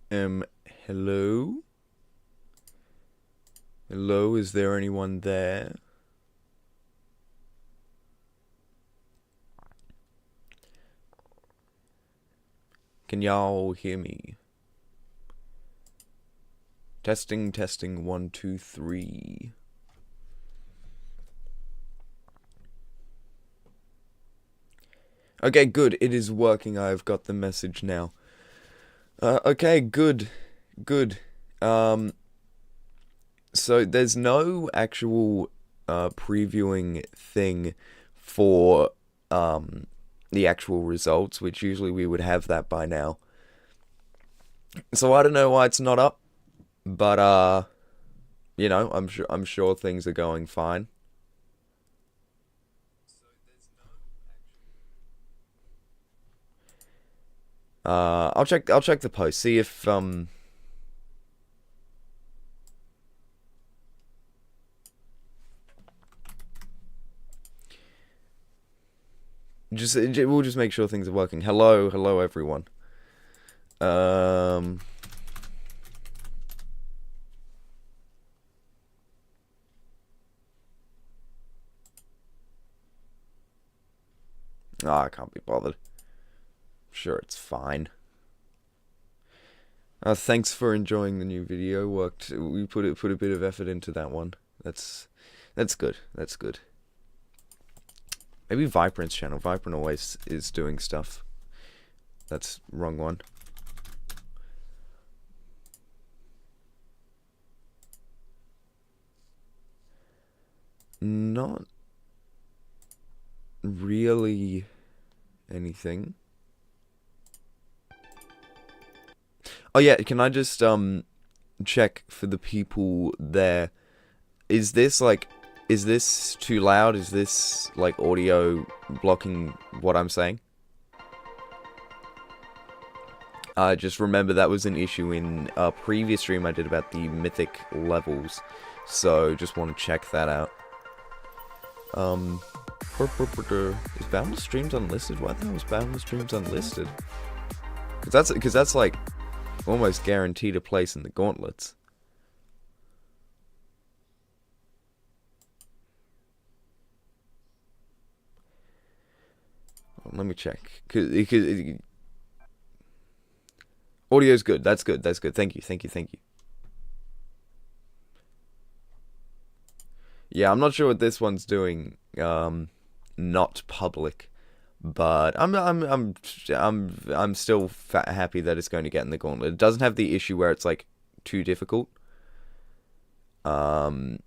Hello? Hello, is there anyone there? Can y'all hear me? Testing, testing, 1, 2, 3. Okay, good. It is working. I've got the message now. Okay, good. Good. So there's no actual previewing thing for the actual results, which usually we would have that by now. So I don't know why it's not up, but I'm sure things are going fine. I'll check the post, see if we'll just make sure things are working. Hello everyone. Um I can't be bothered. Sure, it's fine. Thanks for enjoying the new video. We put a bit of effort into that one. That's good. That's good. Maybe Vibrant's channel. Vibrant always is doing stuff. That's wrong one. Not really anything. Oh yeah, can I just check for the people there? Is this too loud? Is this like audio blocking what I'm saying? Just remember that was an issue in a previous stream I did about the mythic levels, so just want to check that out. Is Boundless Streams unlisted? Why the hell is Boundless Streams unlisted? Because that's like almost guaranteed a place in the gauntlets. Let me check. Cause audio's good. That's good. That's good. Thank you. Thank you. Thank you. Yeah, I'm not sure what this one's doing. Not public, but I'm still happy that it's going to get in the gauntlet. It doesn't have the issue where it's like too difficult. So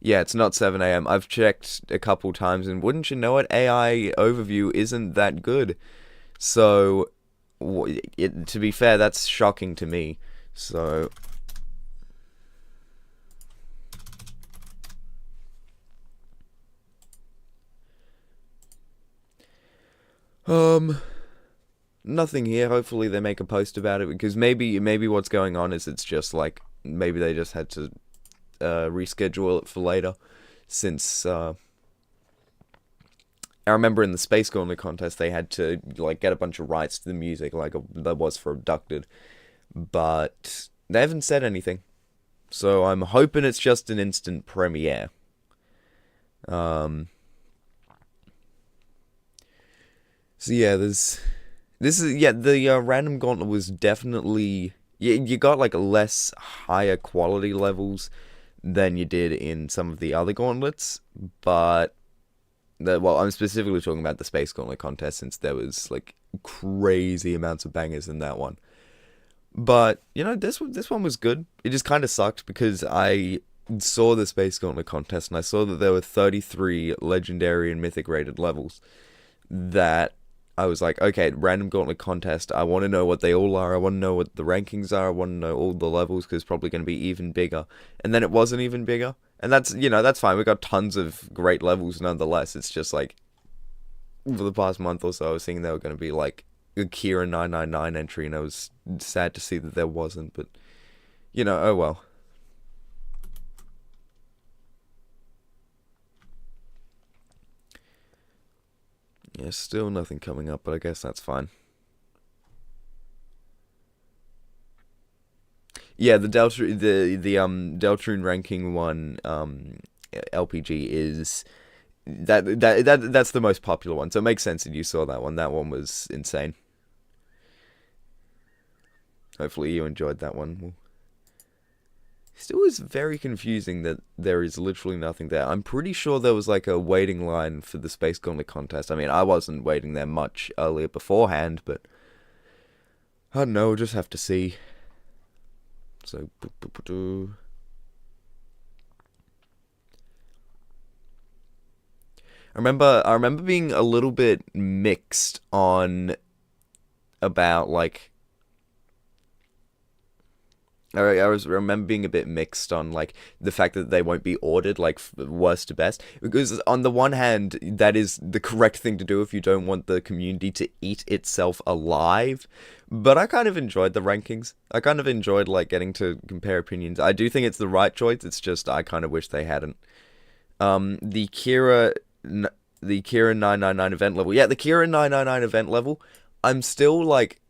yeah, it's not 7 a.m. I've checked a couple times, and wouldn't you know it, AI overview isn't that good. So, to be fair, that's shocking to me. So, nothing here. Hopefully, they make a post about it, because maybe what's going on is it's just like maybe they just had to reschedule it for later, since I remember in the Space Gauntlet contest they had to like get a bunch of rights to the music like that was for Abducted, but they haven't said anything. So I'm hoping it's just an instant premiere. So yeah, the random gauntlet was definitely, you got like less higher quality levels than you did in some of the other gauntlets, but well, I'm specifically talking about the Space Gauntlet contest, since there was like crazy amounts of bangers in that one. But this one was good. It just kind of sucked because I saw the Space Gauntlet contest and I saw that there were 33 legendary and mythic rated levels. That I was like, okay, random gauntlet contest. I want to know what they all are. I want to know what the rankings are. I want to know all the levels, because it's probably going to be even bigger. And then it wasn't even bigger. And that's fine. We got tons of great levels nonetheless. It's just like, for the past month or so, I was thinking they were going to be like a Kira 999 entry, and I was sad to see that there wasn't. But, oh well. Yeah, still nothing coming up, but I guess that's fine. Yeah, the Deltarune ranking one LPG is that's the most popular one, so it makes sense that you saw that one. That one was insane. Hopefully you enjoyed that one. Still is very confusing that there is literally nothing there. I'm pretty sure there was like a waiting line for the Space Gauntlet contest. I mean, I wasn't waiting there much earlier beforehand, but I don't know, we'll just have to see. So, I remember being a little bit mixed on about like remember being a bit mixed on like the fact that they won't be ordered like worst to best, because on the one hand that is the correct thing to do if you don't want the community to eat itself alive, but I kind of enjoyed the rankings. I kind of enjoyed like getting to compare opinions. I do think it's the right choice. It's just I kind of wish they hadn't. The Kira 999 event level. Yeah, the Kira 999 event level. I'm still like,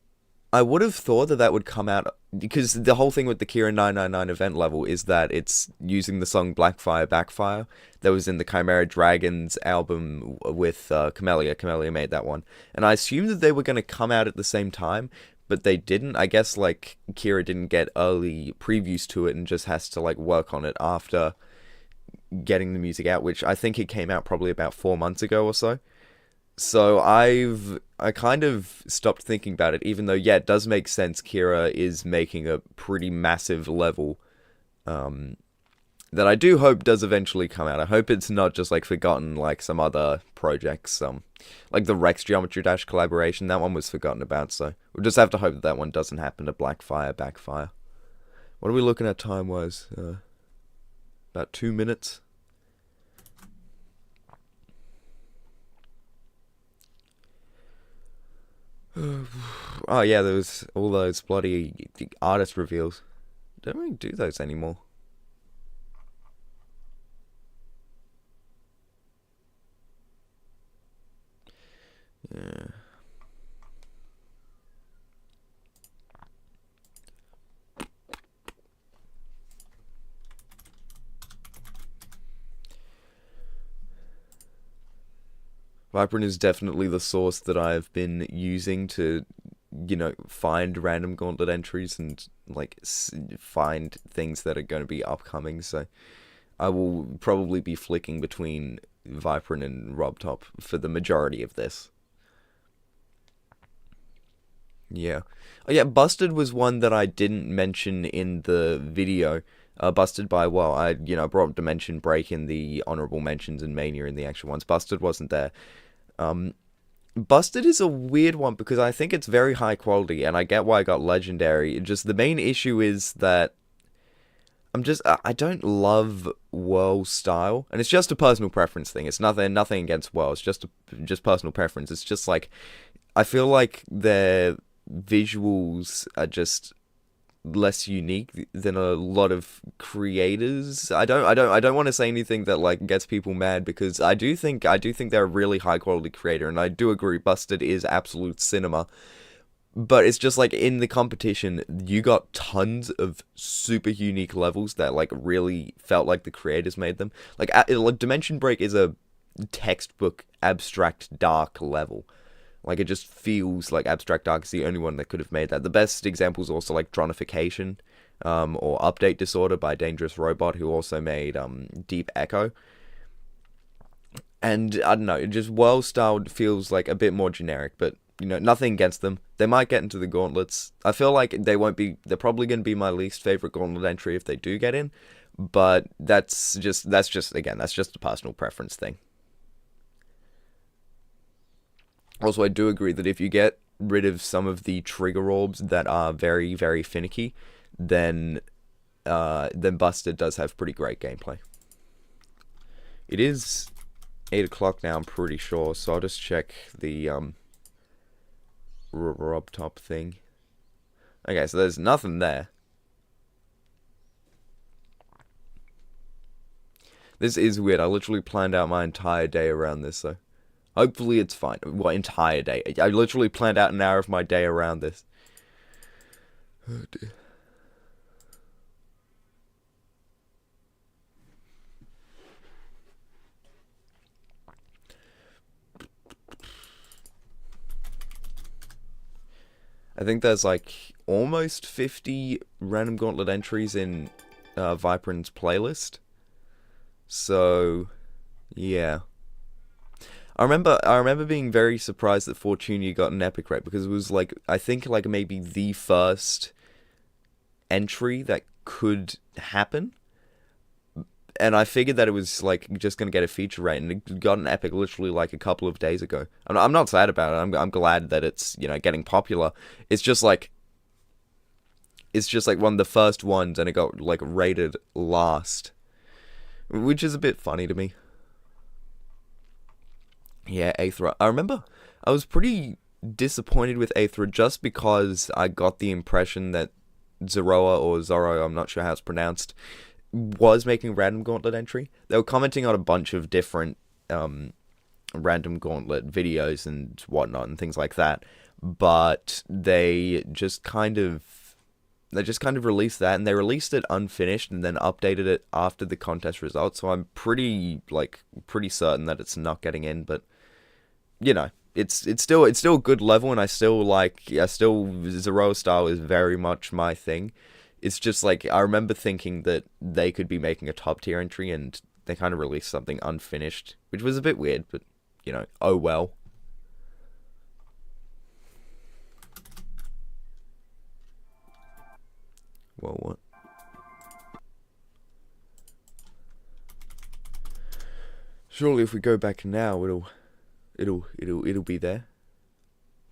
I would have thought that that would come out because the whole thing with the Kira 999 event level is that it's using the song Blackfire Backfire that was in the Chimera Dragons album with Camellia. Camellia made that one. And I assumed that they were going to come out at the same time, but they didn't. I guess like Kira didn't get early previews to it and just has to like work on it after getting the music out, which I think it came out probably about 4 months ago or so. So I kind of stopped thinking about it, even though yeah, it does make sense. Kira is making a pretty massive level that I do hope does eventually come out. I hope it's not just like forgotten like some other projects, like the Rex Geometry Dash collaboration. That one was forgotten about, so we'll just have to hope that that one doesn't happen to Blackfire Backfire. What are we looking at time wise? About 2 minutes. Oh yeah, there was all those bloody artist reveals. Don't really do those anymore. Yeah. Vibrant is definitely the source that I've been using to, find random gauntlet entries and like find things that are going to be upcoming. So I will probably be flicking between Vibrant and RobTop for the majority of this. Yeah. Oh yeah, Busted was one that I didn't mention in the video. Busted by, well, I, brought Dimension Break in the honorable mentions and Mania in the actual ones. Busted wasn't there. Um, Busted is a weird one because I think it's very high quality and I get why I got Legendary. Just the main issue is that I don't love Whirl style, and it's just a personal preference thing. It's nothing against Whirl. It's just personal preference. It's just like I feel like their visuals are just less unique than a lot of creators. I don't want to say anything that like gets people mad because I do think they're a really high quality creator, and I do agree Busted is absolute cinema. But it's just like in the competition, you got tons of super unique levels that like really felt like the creators made them. Like Dimension Break is a textbook abstract dark level. Like it just feels like abstract dark is the only one that could have made that. The best example is also like Dronification, or Update Disorder by Dangerous Robot, who also made Deep Echo. And I don't know, it just World Style feels like a bit more generic, but nothing against them. They might get into the gauntlets. I feel like they won't be. They're probably going to be my least favorite gauntlet entry if they do get in. But that's just a personal preference thing. Also, I do agree that if you get rid of some of the trigger orbs that are very, very finicky, then Busted does have pretty great gameplay. It is 8 o'clock now, I'm pretty sure, so I'll just check the Rob Top thing. Okay, so there's nothing there. This is weird. I literally planned out my entire day around this, so Hopefully it's fine. What entire day? I literally planned out an hour of my day around this. Oh dear. I think there's like almost 50 random gauntlet entries in Viperon's playlist. So, yeah. I remember being very surprised that Fortunia got an epic rate, because it was like, I think like maybe the first entry that could happen. And I figured that it was like just gonna get a feature rate, and it got an epic literally like a couple of days ago. I'm not sad about it. I'm glad that it's, you know, getting popular. It's just like one of the first ones, and it got like rated last, which is a bit funny to me. Yeah, Aethra. I remember I was pretty disappointed with Aethra just because I got the impression that Zoroa, or Zoro, I'm not sure how it's pronounced, was making random gauntlet entry. They were commenting on a bunch of different random gauntlet videos and whatnot and things like that, but they just kind of released that, and they released it unfinished and then updated it after the contest results. So I'm pretty certain that it's not getting in, but you know, it's still a good level, and I still Zero style is very much my thing. It's just like, I remember thinking that they could be making a top tier entry, and they kind of released something unfinished, which was a bit weird, but you know, oh well. Well, what? Surely if we go back now, it'll be there.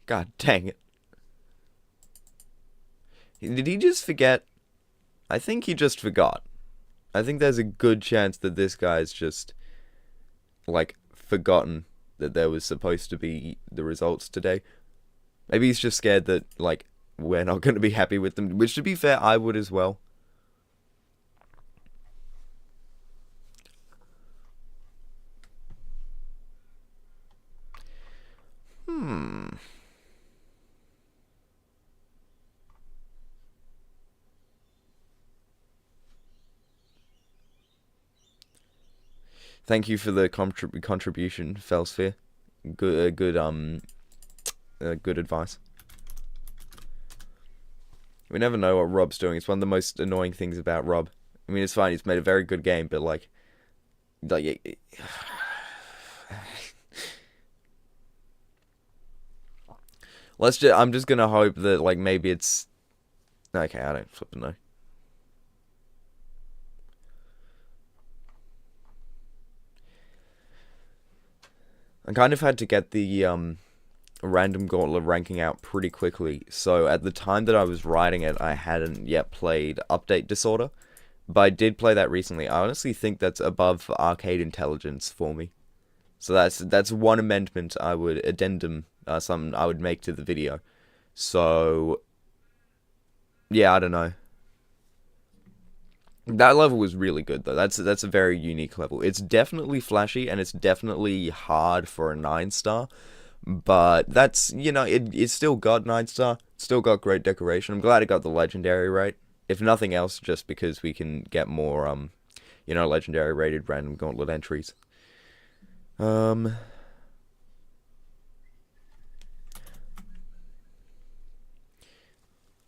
God dang it. Did he just forget? I think he just forgot. I think there's a good chance that this guy's just, like, forgotten that there was supposed to be the results today. Maybe he's just scared that, like, we're not going to be happy with them. Which, to be fair, I would as well. Thank you for the contribution, Felsphere. Good advice. We never know what Rob's doing. It's one of the most annoying things about Rob. I mean, it's fine. He's made a very good game, but like I'm just gonna hope that, like, maybe it's okay. I don't flipping know. I kind of had to get the random gauntlet ranking out pretty quickly, so at the time that I was writing it, I hadn't yet played Update Disorder, but I did play that recently. I honestly think that's above Arcade Intelligence for me. So that's one amendment I would something I would make to the video. So yeah, I don't know. That level was really good though. That's a very unique level. It's definitely flashy, and it's definitely hard for a 9-star. But that's, you know, it's still got 9-star. Still got great decoration. I'm glad it got the legendary rate. If nothing else, just because we can get more you know, legendary rated random gauntlet entries. I'm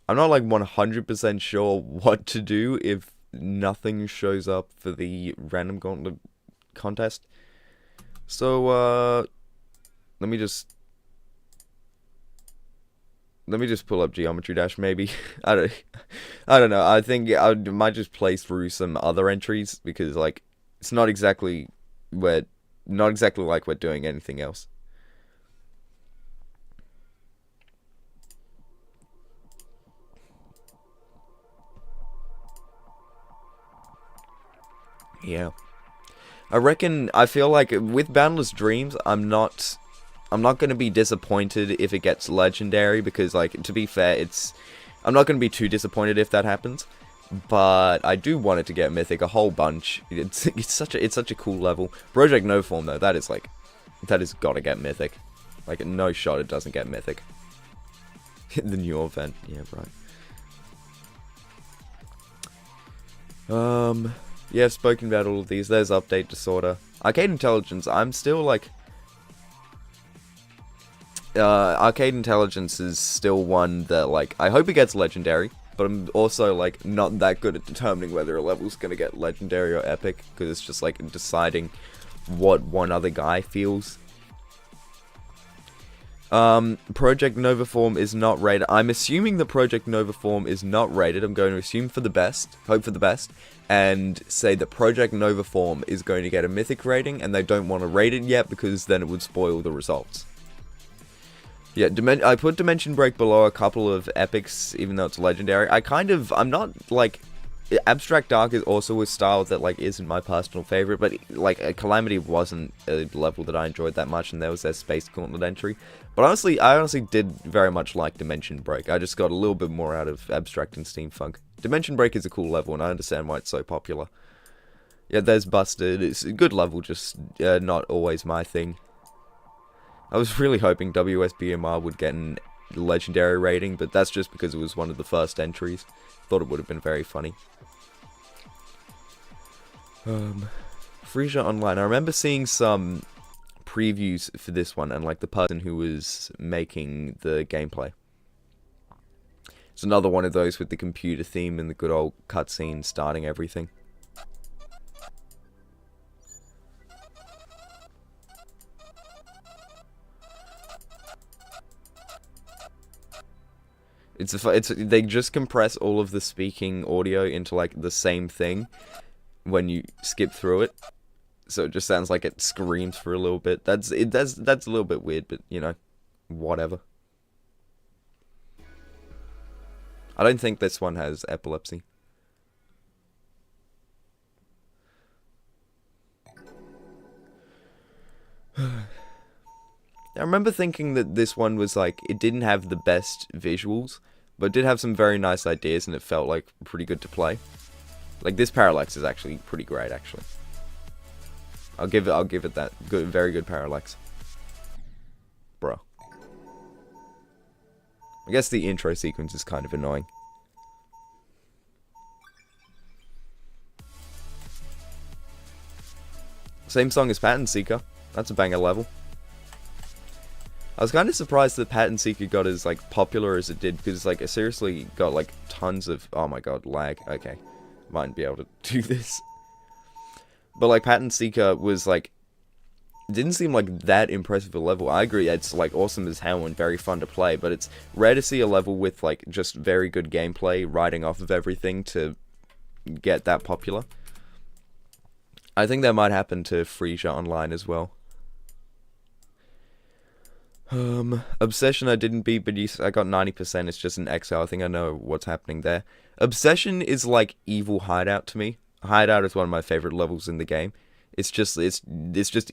not like 100% sure what to do if nothing shows up for the random gauntlet contest. So let me just pull up Geometry Dash maybe. I don't know. I think I might just play through some other entries, because like it's not exactly like we're doing anything else. Yeah. I feel like with Boundless Dreams, I'm not going to be disappointed if it gets legendary, because like, to be fair, I'm not going to be too disappointed if that happens. But I do want it to get mythic a whole bunch. It's such a cool level. Project No Form though, that is like That has got to get mythic. Like, no shot it doesn't get mythic. The new event. Yeah, right. Yeah, I've spoken about all of these. There's Update Disorder. Arcade Intelligence, I'm still, like... Arcade Intelligence is still one that, like, I hope it gets Legendary. But I'm also, like, not that good at determining whether a level's gonna get Legendary or Epic. Because it's just, like, deciding what one other guy feels. Project Nova Form is not rated. I'm assuming the Project Nova Form is not rated. I'm going to assume for the best, hope for the best, and say that Project Nova Form is going to get a mythic rating, and they don't want to rate it yet because then it would spoil the results. Yeah, I put Dimension Break below a couple of epics, even though it's legendary. I'm not, like... Abstract Dark is also a style that, like, isn't my personal favorite, but, like, Calamity wasn't a level that I enjoyed that much, and there was their Space Gauntlet entry. But honestly, I honestly did very much like Dimension Break. I just got a little bit more out of Abstract and Steampunk. Dimension Break is a cool level, and I understand why it's so popular. Yeah, there's Busted. It's a good level, just not always my thing. I was really hoping WSBMR would get an legendary rating, but that's just because it was one of the first entries. Thought it would have been very funny. Frisia Online. I remember seeing some previews for this one, and like the person who was making the gameplay. It's another one of those with the computer theme and the good old cutscene starting everything. They just compress all of the speaking audio into like the same thing when you skip through it, so it just sounds like it screams for a little bit. That's a little bit weird, but you know, whatever. I don't think this one has epilepsy. I remember thinking that this one was like, it didn't have the best visuals, but it did have some very nice ideas, and it felt like pretty good to play. Like this parallax is actually pretty great, actually. I'll give it that good, very good parallax, bro. I guess the intro sequence is kind of annoying. Same song as Pattern Seeker. That's a banger level. I was kind of surprised that Pattern Seeker got as like popular as it did, because like it seriously got like tons of, oh my god, lag. Okay, might be able to do this. But like Pattern Seeker was like, didn't seem like that impressive a level. I agree, it's like awesome as hell and very fun to play, but it's rare to see a level with like just very good gameplay riding off of everything to get that popular. I think that might happen to Frisia Online as well. Obsession I didn't beat, but I got 90%. It's just an XL. I think I know what's happening there. Obsession is like Evil Hideout to me. Hideout is one of my favorite levels in the game. It's just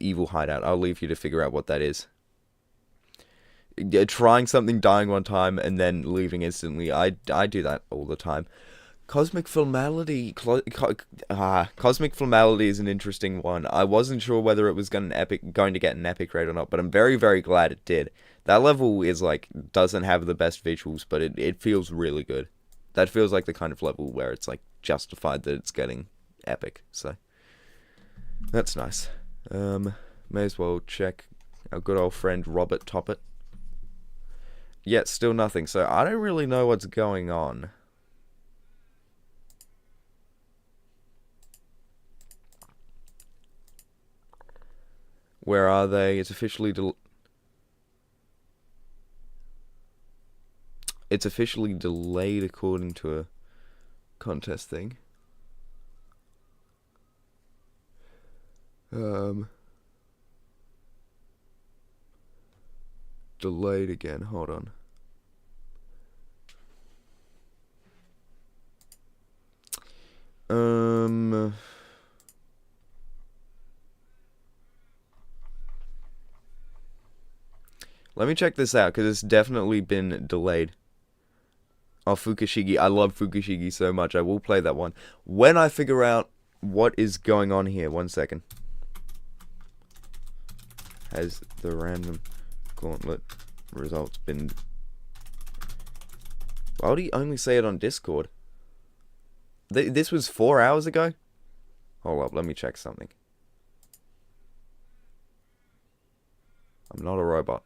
Evil Hideout. I'll leave you to figure out what that is. Trying something, dying one time, and then leaving instantly. I do that all the time. Cosmic Flamality. Cosmic Flamality is an interesting one. I wasn't sure whether it was going to get an epic rate or not, but I'm very, very glad it did. That level is like, doesn't have the best visuals, but it feels really good. That feels like the kind of level where it's like justified that it's getting epic, so that's nice. May as well check our good old friend Robert Toppet. Yet still nothing, so I don't really know what's going on. Where are they? It's officially delayed according to a contest thing. Delayed again. Hold on. Let me check this out, because it's definitely been delayed. Oh, Fukushigi. I love Fukushigi so much. I will play that one when I figure out what is going on here. 1 second. has the random gauntlet results been... Why would he only say it on Discord? This was 4 hours ago? Hold up, let me check something. I'm not a robot.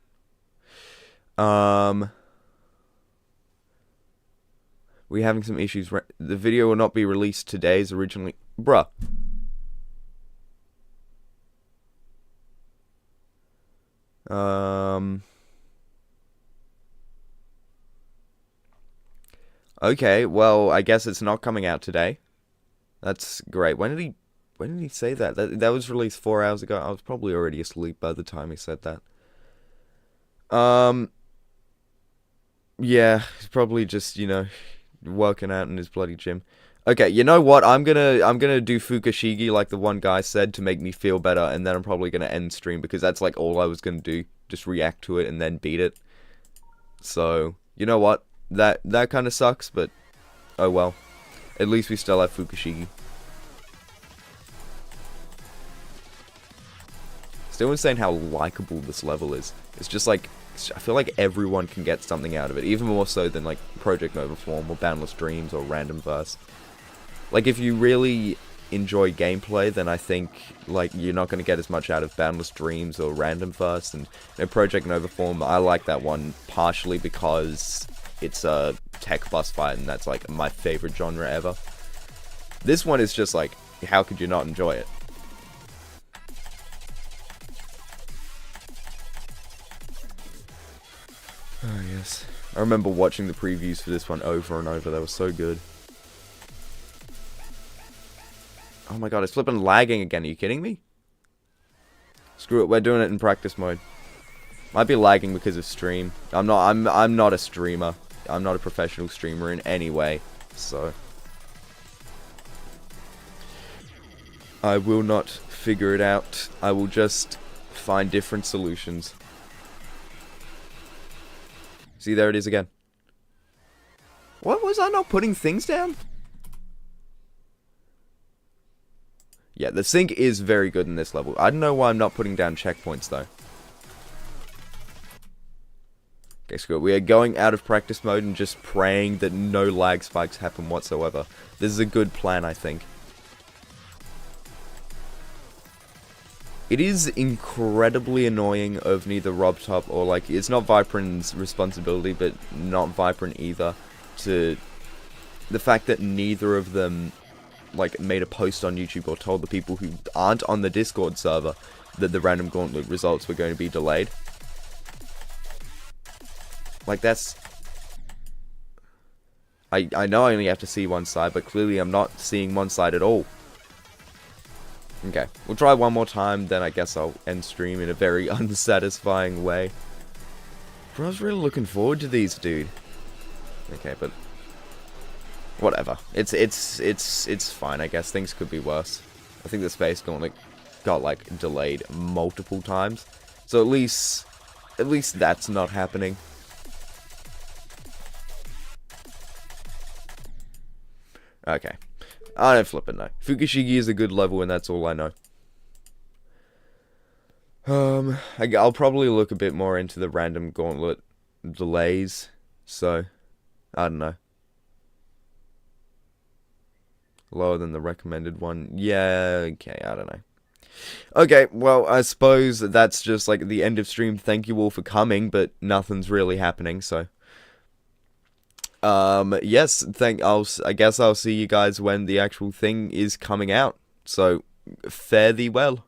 We're having some issues. The video will not be released today as originally... Bruh. Okay, well, I guess it's not coming out today. That's great. When did he say that? That was released 4 hours ago. I was probably already asleep by the time he said that. Yeah, he's probably just, you know, working out in his bloody gym. Okay, you know what? I'm gonna do Fukushigi like the one guy said to make me feel better, and then I'm probably gonna end stream because that's like all I was gonna do. Just react to it and then beat it. So, you know what? That kind of sucks, but oh well. At least we still have Fukushigi. Still insane how likable this level is. It's just like, I feel like everyone can get something out of it, even more so than like Project Nova Form or Boundless Dreams or Random Verse. Like if you really enjoy gameplay, then I think like you're not going to get as much out of Boundless Dreams or Random Verse. And you know, Project Nova Form, I like that one partially because it's a tech bus fight, and that's like my favorite genre ever. This one is just like, how could you not enjoy it? Oh yes, I remember watching the previews for this one over and over. They were so good. Oh my god, it's flipping lagging again. Are you kidding me? Screw it, we're doing it in practice mode. Might be lagging because of stream. I'm not a streamer. I'm not a professional streamer in any way, so I will not figure it out. I will just find different solutions. See, there it is again. What was I not putting things down? Yeah, the sync is very good in this level. I don't know why I'm not putting down checkpoints though. Okay, screw it. We are going out of practice mode and just praying that no lag spikes happen whatsoever. This is a good plan, I think. It is incredibly annoying of neither RobTop or like, it's not Viperon's responsibility, but not Viperon either, to the fact that neither of them like made a post on YouTube or told the people who aren't on the Discord server that the random gauntlet results were going to be delayed. Like that's... I know I only have to see one side, but clearly I'm not seeing one side at all. Okay, we'll try one more time, then I guess I'll end stream in a very unsatisfying way. Bro, I was really looking forward to these, dude. Okay, but whatever. It's fine, I guess. Things could be worse. I think the Space Gauntlet got like delayed multiple times, so at least that's not happening. Okay. I don't flip it, no. Fukushigi is a good level, and that's all I know. I'll probably look a bit more into the random gauntlet delays, so, I don't know. Lower than the recommended one. Yeah, okay, I don't know. Okay, well, I suppose that's just like the end of stream. Thank you all for coming, but nothing's really happening, so... yes, I guess I'll see you guys when the actual thing is coming out. So, fare thee well.